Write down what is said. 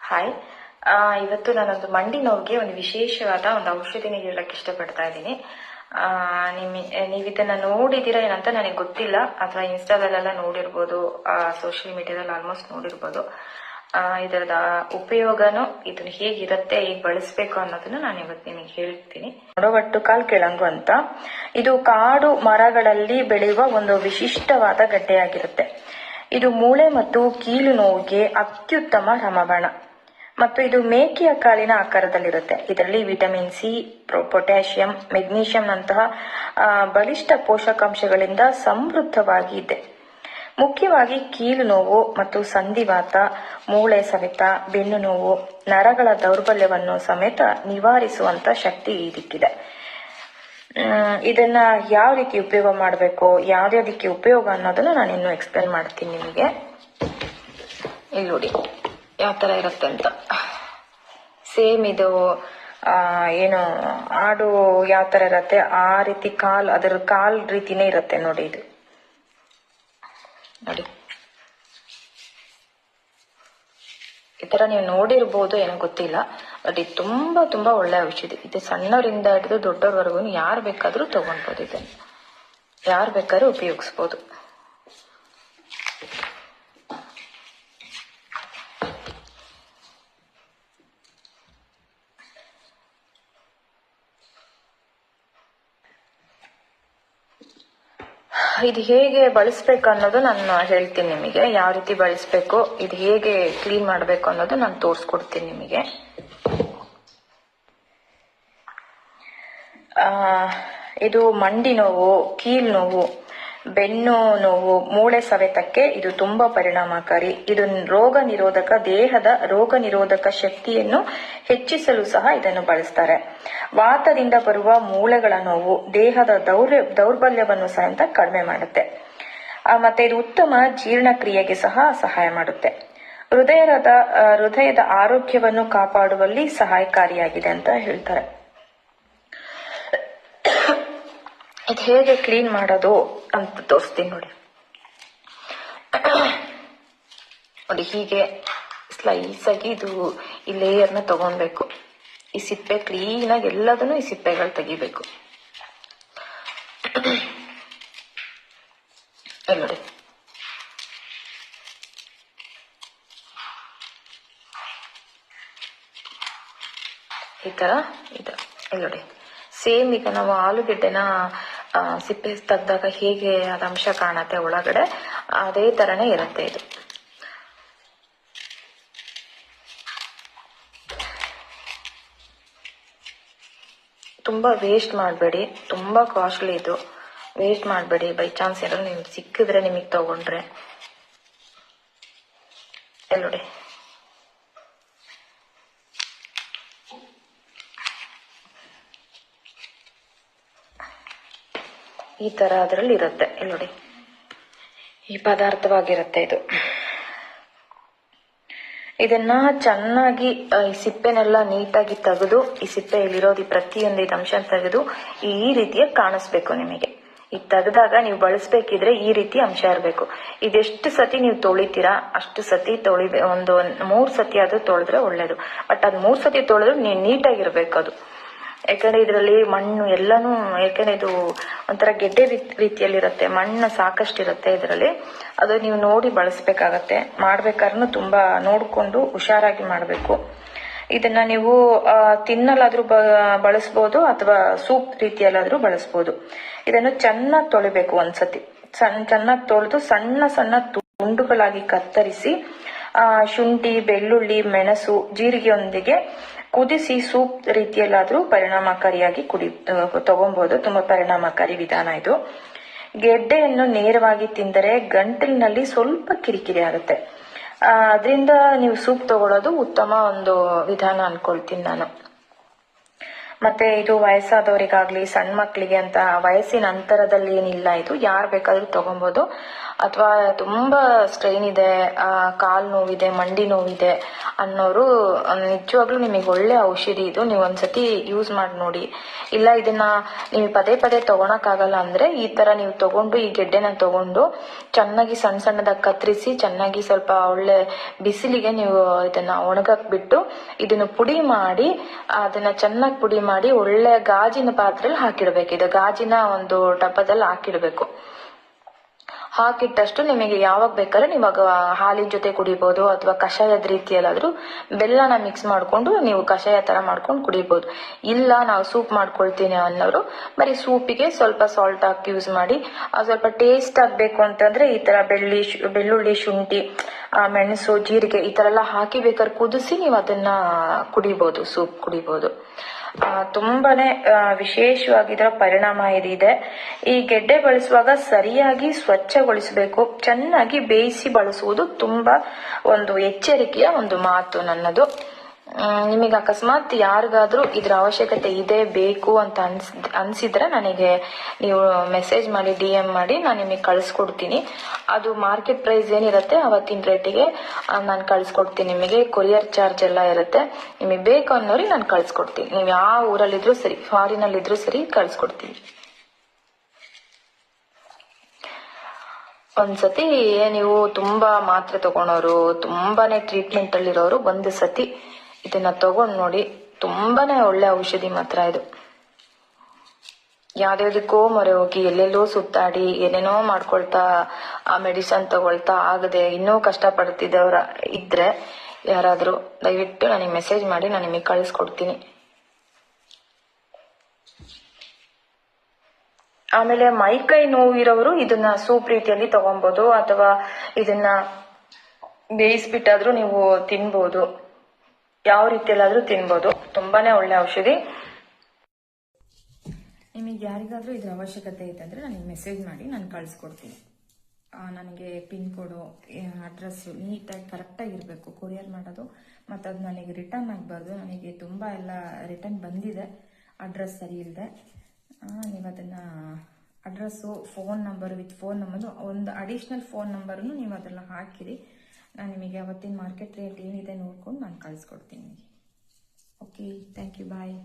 Hi. ಇವತ್ತು ನಾನೊಂದು ಮಂಡಿ ನೋವಿಗೆ ಒಂದು ವಿಶೇಷವಾದ ಒಂದು ಔಷಧಿನ ಹೇಳಕ್ ಇಷ್ಟಪಡ್ತಾ ಇದ್ದೀನಿ. ನೀವು ಇದನ್ನ ನೋಡಿದೀರಾ ಏನಂತ ನನಗೆ ಗೊತ್ತಿಲ್ಲ, ಅಥವಾ ಇನ್ಸ್ಟಾದಲ್ಲೆಲ್ಲ ನೋಡಿರ್ಬೋದು, ಸೋಷಿಯಲ್ ಮೀಡಿಯಾದಲ್ಲಿ ಆಲ್ಮೋಸ್ಟ್ ನೋಡಿರ್ಬೋದು. ಇದರದ ಉಪಯೋಗನು ಇದನ್ನ ಹೇಗಿರುತ್ತೆ, ಹೇಗೆ ಬಳಸ್ಬೇಕು ಅನ್ನೋದನ್ನ ನಾನು ಇವತ್ತು ನಿಮಗೆ ಹೇಳ್ತೀನಿ. ನೊಡವಟ್ಟು ಕಾಲ್ ಕೆಳಂಗು ಅಂತ, ಇದು ಕಾಡು ಮರಗಳಲ್ಲಿ ಬೆಳೆಯುವ ಒಂದು ವಿಶಿಷ್ಟವಾದ ಗಡ್ಡೆಯಾಗಿರುತ್ತೆ. ಇದು ಮೂಳೆ ಮತ್ತು ಕೀಲು ನೋವಿಗೆ ಅತ್ಯುತ್ತಮ ರಾಮಬಾಣ ಮತ್ತು ಇದು ಮೇಕೆಯ ಕಾಲಿನ ಆಕಾರದಲ್ಲಿರುತ್ತೆ. ಇದರಲ್ಲಿ ವಿಟಮಿನ್ ಸಿ, ಪೊಟ್ಯಾಷಿಯಂ, ಮೆಗ್ನೀಷಿಯಂ ನಂತಹ ಬಲಿಷ್ಠ ಪೋಷಕಾಂಶಗಳಿಂದ ಸಮೃದ್ಧವಾಗಿ ಇದೆ. ಮುಖ್ಯವಾಗಿ ಕೀಲು ನೋವು ಮತ್ತು ಸಂಧಿವಾತ, ಮೂಳೆ ಸವೆತ, ಬೆನ್ನು ನೋವು, ನರಗಳ ದೌರ್ಬಲ್ಯವನ್ನು ಸಮೇತ ನಿವಾರಿಸುವಂತ ಶಕ್ತಿ ಇದಕ್ಕಿದೆ. ಇದನ್ನ ಯಾವ ರೀತಿ ಉಪಯೋಗ ಮಾಡಬೇಕು, ಯಾವ್ಯಾವ್ದಕ್ಕೆ ಉಪಯೋಗ ಅನ್ನೋದನ್ನ ನಾನು ಇನ್ನು ಎಕ್ಸ್ಪ್ಲೇನ್ ಮಾಡ್ತೀನಿ ನಿಮಗೆ. ಇಲ್ಲಿ ನೋಡಿ ಯಾವ ತರ ಇರುತ್ತೆ ಅಂತ. ಸೇಮ್ ಇದು ಏನು ಆಡು ಯಾವ ತರ ಇರತ್ತೆ ಆ ರೀತಿ ಅದರ ಕಾಲ್ ರೀತಿನೇ ಇರುತ್ತೆ ನೋಡಿ. ಇದು ನೋಡಿ, ಈ ತರ ನೀವು ನೋಡಿರ್ಬೋದು, ಏನೋ ಗೊತ್ತಿಲ್ಲ, ಬಟ್ ಇದು ತುಂಬಾ ತುಂಬಾ ಒಳ್ಳೆ ಔಷಧಿ. ಇದು ಸಣ್ಣವರಿಂದ ಹಿಡಿದು ದೊಡ್ಡವರವರೆಗೂ ಯಾರು ಬೇಕಾದ್ರೂ ತಗೊಳ್ಬೋದು. ಇದನ್ನು ಯಾರು ಬೇಕಾದ್ರೂ ಉಪಯೋಗಿಸ್ಬೋದು. ಇದು ಹೇಗೆ ಬಳಸ್ಬೇಕು ಅನ್ನೋದು ನಾನು ಹೇಳ್ತೀನಿ ನಿಮಗೆ. ಯಾವ ರೀತಿ ಬಳಸ್ಬೇಕು, ಇದು ಹೇಗೆ ಕ್ಲೀನ್ ಮಾಡಬೇಕು ಅನ್ನೋದು ನಾನು ತೋರಿಸ್ಕೊಡ್ತೀನಿ ನಿಮಗೆ. ಇದು ಮಂಡಿ ನೋವು, ಕೀಲ್ ನೋವು, ಬೆನ್ನು ನೋವು, ಮೂಳೆ ಸವೆತಕ್ಕೆ ಇದು ತುಂಬಾ ಪರಿಣಾಮಕಾರಿ. ಇದು ದೇಹದ ರೋಗ ನಿರೋಧಕ ಶಕ್ತಿಯನ್ನು ಹೆಚ್ಚಿಸಲು ಸಹ ಇದನ್ನು ಬಳಸ್ತಾರೆ. ವಾತದಿಂದ ಬರುವ ಮೂಳೆಗಳ ನೋವು, ದೇಹದ ದೌರ್ಬಲ್ಯವನ್ನು ಸಹ ಕಡಿಮೆ ಮಾಡುತ್ತೆ. ಮತ್ತೆ ಇದು ಉತ್ತಮ ಜೀರ್ಣಕ್ರಿಯೆಗೆ ಸಹ ಸಹಾಯ ಮಾಡುತ್ತೆ. ಹೃದಯದ ಆರೋಗ್ಯವನ್ನು ಕಾಪಾಡುವಲ್ಲಿ ಸಹಾಯಕಾರಿಯಾಗಿದೆ ಅಂತ ಹೇಳ್ತಾರೆ. ಇದು ಹೇಗೆ ಕ್ಲೀನ್ ಮಾಡೋದು ಅಂತ ತೋರಿಸ್ತೀನಿ ನೋಡಿ. ನೋಡಿ, ಹೀಗೆ ಸ್ಲೈಸ್ ಆಗಿ ಇದು ಈ ಲೇಯರ್ನ ತಗೊಳ್ಬೇಕು. ಈ ಸಿಪ್ಪೆ ಕ್ಲೀನ್ ಆಗಿ ಎಲ್ಲದನ್ನು ಈ ಸಿಪ್ಪೆಗಳು ತೆಗಿಬೇಕು. ನೋಡಿ, ಈ ತರ ಇದೆ. ನೋಡಿ, ಸೇಮ್ ಈಗ ನಾವು ಆಲೂಗೆಡ್ಡೆನ ಸಿಪ್ಪೆ ತೆಗ್ದಾಗ ಹೇಗೆ ಅದ ಅಂಶ ಕಾಣತ್ತೆ ಒಳಗಡೆ, ಅದೇ ತರನೇ ಇರುತ್ತೆ ಇದು. ತುಂಬಾ ವೇಸ್ಟ್ ಮಾಡಬೇಡಿ, ತುಂಬಾ ಕಾಸ್ಟ್ಲಿ ಇದು. ವೇಸ್ಟ್ ಮಾಡಬೇಡಿ. ಬೈ ಚಾನ್ಸ್ ಏನಾದ್ರು ನಿಮ್ಗೆ ಸಿಕ್ಕಿದ್ರೆ ನಿಮಗೆ ತಗೊಂಡ್ರೆ. ನೋಡಿ, ಈ ತರ ಅದರಲ್ಲಿ ಇರುತ್ತೆ. ನೋಡಿ, ಈ ಪದಾರ್ಥವಾಗಿರುತ್ತೆ ಇದು. ಇದನ್ನ ಚೆನ್ನಾಗಿ ಈ ಸಿಪ್ಪೆನೆಲ್ಲ ನೀಟಾಗಿ ತೆಗೆದು, ಈ ಸಿಪ್ಪೆಯಲ್ಲಿರೋದು ಪ್ರತಿಯೊಂದು ಅಂಶ ತೆಗೆದು ಈ ರೀತಿಯ ಕಾಣಿಸ್ಬೇಕು ನಿಮಗೆ. ಈಗ ತೆಗೆದಾಗ ನೀವು ಬಳಸ್ಬೇಕಿದ್ರೆ ಈ ರೀತಿ ಅಂಶ ಇರಬೇಕು. ಇದೆಷ್ಟು ಸತಿ ನೀವು ತೊಳಿತೀರಾ ಅಷ್ಟು ಸತಿ ಒಂದು 3 ಸತಿ ಆದ್ರೂ ತೊಳೆದ್ರೆ ಒಳ್ಳೇದು. ಬಟ್ ಅದು 3 ಸತಿ ತೊಳೆದ್ರು ನೀಟಾಗಿರ್ಬೇಕು ಅದು. ಯಾಕಂದ್ರೆ ಇದರಲ್ಲಿ ಮಣ್ಣು ಎಲ್ಲಾನು, ಯಾಕಂದ್ರೆ ಇದು ಒಂಥರ ಗೆಡ್ಡೆ ರೀತಿಯಲ್ಲಿರುತ್ತೆ, ಮಣ್ಣು ಸಾಕಷ್ಟಿರುತ್ತೆ ಇದರಲ್ಲಿ. ಅದು ನೀವು ನೋಡಿ ಬಳಸ್ಬೇಕಾಗತ್ತೆ. ಮಾಡ್ಬೇಕಾದ್ರೂ ತುಂಬಾ ನೋಡ್ಕೊಂಡು ಹುಷಾರಾಗಿ ಮಾಡ್ಬೇಕು. ಇದನ್ನ ನೀವು ತಿನ್ನಲಾದ್ರೂ ಬಳಸ್ಬೋದು, ಅಥವಾ ಸೂಪ್ ರೀತಿಯಲ್ಲಾದ್ರೂ ಬಳಸ್ಬೋದು. ಇದನ್ನು ಚೆನ್ನಾಗಿ ತೊಳಿಬೇಕು. ಒಂದ್ಸತಿ ಚೆನ್ನಾಗಿ ತೊಳೆದು ಸಣ್ಣ ಸಣ್ಣ ತುಂಡುಗಳಾಗಿ ಕತ್ತರಿಸಿ ಶುಂಠಿ, ಬೆಳ್ಳುಳ್ಳಿ, ಮೆಣಸು, ಜೀರಿಗೆಯೊಂದಿಗೆ ಕುದಿಸಿ ಸೂಪ್ ರೀತಿಯಲ್ಲಾದ್ರೂ ಪರಿಣಾಮಕಾರಿಯಾಗಿ ತಗೊಬಹುದು. ತುಂಬಾ ಪರಿಣಾಮಕಾರಿ ವಿಧಾನ ಇದು. ಗೆಡ್ಡೆಯನ್ನು ನೇರವಾಗಿ ತಿಂದರೆ ಗಂಟಲಿನಲ್ಲಿ ಸ್ವಲ್ಪ ಕಿರಿಕಿರಿ ಆಗುತ್ತೆ. ಅದರಿಂದ ನೀವು ಸೂಪ್ ತಗೊಳ್ಳೋದು ಉತ್ತಮ ಒಂದು ವಿಧಾನ ಅನ್ಕೊಳ್ತೀನಿ ನಾನು. ಮತ್ತೆ ಇದು ವಯಸ್ಸಾದವರಿಗಾಗ್ಲಿ, ಸಣ್ಣ ಮಕ್ಕಳಿಗೆ ಅಂತ ವಯಸ್ಸಿನ ಅಂತರದಲ್ಲಿ ಏನಿಲ್ಲ. ಇದು ಯಾರು ಬೇಕಾದ್ರೂ ತಗೊಬಹುದು. ಅಥವಾ ತುಂಬಾ ಸ್ಟ್ರೈನ್ ಇದೆ, ಕಾಲ್ ನೋವಿದೆ, ಮಂಡಿ ನೋವಿದೆ ಅನ್ನೋರು ನಿಜವಾಗ್ಲೂ ನಿಮಗೆ ಒಳ್ಳೆ ಔಷಧಿ ಇದು. ನೀವು ಒಂದ್ಸತಿ ಯೂಸ್ ಮಾಡಿ ನೋಡಿ. ಇಲ್ಲ ಇದನ್ನ ನೀವು ಪದೇ ಪದೇ ತಗೊಳಕ್ಕಾಗಲ್ಲ ಅಂದ್ರೆ ಈ ತರ ನೀವು ತಗೊಂಡು ಈ ಗೆಡ್ಡೆನ ತಗೊಂಡು ಚೆನ್ನಾಗಿ ಸಣ್ಣ ಸಣ್ಣದಾಗಿ ಕತ್ತರಿಸಿ ಚೆನ್ನಾಗಿ ಸ್ವಲ್ಪ ಒಳ್ಳೆ ಬಿಸಿಲಿಗೆ ನೀವು ಇದನ್ನ ಒಣಗಕ್ ಬಿಟ್ಟು ಇದನ್ನ ಪುಡಿ ಮಾಡಿ ಅದನ್ನ ಚೆನ್ನಾಗಿ ಪುಡಿ ಮಾಡಿ ಒಳ್ಳೆ ಗಾಜಿನ ಪಾತ್ರೆಯಲ್ಲಿ ಹಾಕಿಡ್ಬೇಕು. ಇದು ಗಾಜಿನ ಒಂದು ಡಬ್ಬದಲ್ಲಿ ಹಾಕಿಡ್ಬೇಕು. ಹಾಕಿಟ್ಟಷ್ಟು ನಿಮಗೆ ಯಾವಾಗ ಬೇಕಾದ್ರೆ ನೀವಾಗ ಹಾಲಿನ ಜೊತೆ ಕುಡಿಬಹುದು ಅಥವಾ ಕಷಾಯದ ರೀತಿಯಲ್ಲಾದ್ರೂ ಬೆಲ್ಲನ ಮಿಕ್ಸ್ ಮಾಡ್ಕೊಂಡು ನೀವು ಕಷಾಯ ತರ ಮಾಡ್ಕೊಂಡು ಕುಡಿಬಹುದು. ಇಲ್ಲ ನಾವು ಸೂಪ್ ಮಾಡ್ಕೊಳ್ತೀನಿ ಅನ್ನೋರು ಬರೀ ಸೂಪಿಗೆ ಸ್ವಲ್ಪ ಸಾಲ್ಟ್ ಹಾಕಿ ಯೂಸ್ ಮಾಡಿ. ಸ್ವಲ್ಪ ಟೇಸ್ಟ್ ಆಗ್ಬೇಕು ಅಂತಂದ್ರೆ ಈ ತರ ಬೆಳ್ಳುಳ್ಳಿ, ಶುಂಠಿ, ಮೆಣಸು, ಜೀರಿಗೆ ಈ ತರ ಎಲ್ಲ ಹಾಕಿ ಬೇಕಾದ್ರೆ ಕುದಿಸಿ ನೀವು ಅದನ್ನ ಕುಡಿಬಹುದು, ಸೂಪ್ ಕುಡಿಬಹುದು. ತುಂಬಾನೇ ವಿಶೇಷವಾಗಿರೋ ಪರಿಣಾಮ ಇದೆ. ಈ ಗೆಡ್ಡೆ ಬಳಸುವಾಗ ಸರಿಯಾಗಿ ಸ್ವಚ್ಛಗೊಳಿಸಬೇಕು, ಚೆನ್ನಾಗಿ ಬೇಯಿಸಿ ಬಳಸುವುದು ತುಂಬಾ ಒಂದು ಎಚ್ಚರಿಕೆಯ ಒಂದು ಮಾತು ನನ್ನದು. ನಿಮಗೆ ಅಕಸ್ಮಾತ್ ಯಾರಿಗಾದ್ರೂ ಇದ್ರ ಅವಶ್ಯಕತೆ ಇದೆ, ಬೇಕು ಅಂತ ಅನ್ಸಿದ್ರೆ ನನಗೆ ನೀವು ಮೆಸೇಜ್ ಮಾಡಿ, DM ಮಾಡಿ, ನಾನು ನಿಮಗೆ ಕಳಿಸ್ಕೊಡ್ತೀನಿ. ಅದು ಮಾರ್ಕೆಟ್ ಪ್ರೈಸ್ ಏನಿರುತ್ತೆ ಅವತ್ತಿನ ರೇಟಿಗೆ ನಾನು ಕಳಿಸ್ಕೊಡ್ತೀನಿ. ನಿಮಗೆ ಕೊರಿಯರ್ ಚಾರ್ಜ್ ಎಲ್ಲ ಇರುತ್ತೆ. ನಿಮಗೆ ಬೇಕು ಅನ್ನೋರಿಗೆ ನಾನು ಕಳಿಸ್ಕೊಡ್ತೀನಿ. ನೀವು ಯಾವ ಊರಲ್ಲಿದ್ರು ಸರಿ, ಫಾರಿನ್ ಇದ್ರೂ ಸರಿ ಕಳಿಸ್ಕೊಡ್ತೀನಿ. ಒಂದ್ಸತಿ ನೀವು ತುಂಬಾ ಮಾತ್ರೆ ತಗೊಳೋರು, ತುಂಬಾನೇ ಟ್ರೀಟ್ಮೆಂಟ್ ಅಲ್ಲಿರೋರು ಒಂದು ಸತಿ ಇದನ್ನ ತಗೊಂಡ್ ನೋಡಿ. ತುಂಬಾನೇ ಒಳ್ಳೆ ಔಷಧಿ ಮಾತ್ರ ಇದು. ಯಾವ್ದಾವ್ದಕ್ಕೋ ಮೊರೆ ಹೋಗಿ ಎಲ್ಲೆಲ್ಲೋ ಸುತ್ತಾಡಿ ಏನೇನೋ ಮಾಡ್ಕೊಳ್ತಾ ಆ ಮೆಡಿಸನ್ ತಗೊಳ್ತಾ ಆಗದೆ ಇನ್ನೂ ಕಷ್ಟ ಪಡ್ತಿದ್ದವ್ರ ಇದ್ರೆ ಯಾರಾದ್ರೂ ದಯವಿಟ್ಟು ನನಗೆ ಮೆಸೇಜ್ ಮಾಡಿ, ನಾನು ನಿಮಗೆ ಕಳಿಸ್ಕೊಡ್ತೀನಿ. ಆಮೇಲೆ ಮೈಕೈ ನೋವಿರೋರು ಇದನ್ನ ಸೂಪ್ ರೀತಿಯಲ್ಲಿ ತಗೊಬಹುದು ಅಥವಾ ಇದನ್ನ ಬೇಯಿಸ್ಬಿಟ್ಟಾದ್ರೂ ನೀವು ತಿನ್ಬಹುದು. ಯಾವ ರೀತಿಯಲ್ಲಾದ್ರೂ ತಿನ್ಬಹುದು. ತುಂಬಾನೇ ಒಳ್ಳೆ ಔಷಧಿ. ನಿಮಗೆ ಯಾರಿಗಾದ್ರೂ ಇದ್ರ ಅವಶ್ಯಕತೆ ಇತ್ತಂದ್ರೆ ನನಗೆ ಮೆಸೇಜ್ ಮಾಡಿ, ನಾನು ಕಳಿಸ್ಕೊಡ್ತೀನಿ. ನನಗೆ ಪಿನ್ ಕೋಡು, ಅಡ್ರೆಸ್ ನೀಟಾಗಿ ಕರೆಕ್ಟಾಗಿ ಇರಬೇಕು ಕೊರಿಯರ್ ಮಾಡೋದು. ಮತ್ತು ಅದು ನನಗೆ ರಿಟರ್ನ್ ಆಗಬಾರ್ದು. ನನಗೆ ತುಂಬ ಎಲ್ಲ ರಿಟರ್ನ್ ಬಂದಿದೆ ಅಡ್ರೆಸ್ ಸರಿ ಇಲ್ಲದೆ. ನೀವು ಅದನ್ನು address, phone number with phone number, ಒಂದು ಅಡಿಷ್ನಲ್ ಫೋನ್ ನಂಬರ್ನು ನೀವು ಅದೆಲ್ಲ ಹಾಕಿರಿ. ನಾನು ನಿಮಗೆ ಅವತ್ತಿನ ಮಾರ್ಕೆಟ್ ರೇಟ್ ಏನಿದೆ ನೋಡ್ಕೊಂಡು ನಾನು ಕಳಿಸ್ಕೊಡ್ತೀನಿ. Okay, thank you, bye.